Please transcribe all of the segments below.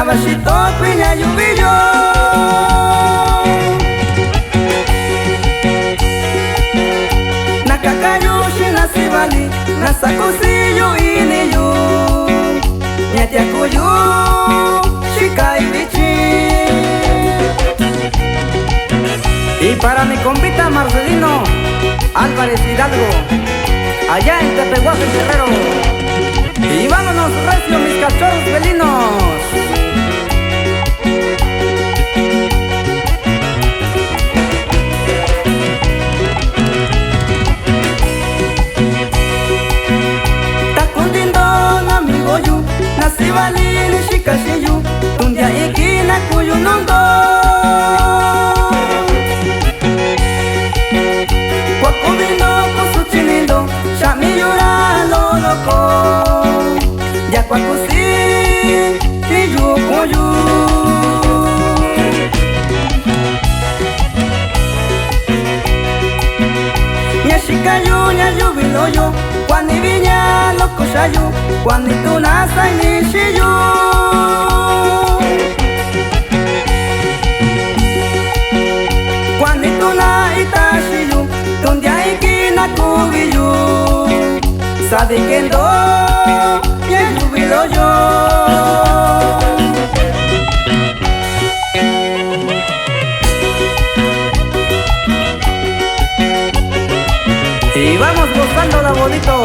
caballito piña yubillo. Nakakayo shinasibali nasakusillo iniyu ñatiakuyu shikai bichi. Y para mi compita Marcelino Álvarez Hidalgo, allá en Tepehuacán, Guerrero. Y vámonos recio, mis cachorros felinos. Takundindon amigo yu, nasibalini shikashiyu, tundia ikina kuyu nondo. Kwakubino kusuchinindo, shamiyura loloko. Ya kwakusi niyu kuyu. Nyashikayu nyayubiloyo, kwani viña lokoshayu, kwani tunasa inishiyu. Kwani tuna itashiyu, tundia ikina kubiyu. Sadikendo nyayubiloyo. Y vamos gozando la bonito.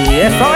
Y eso.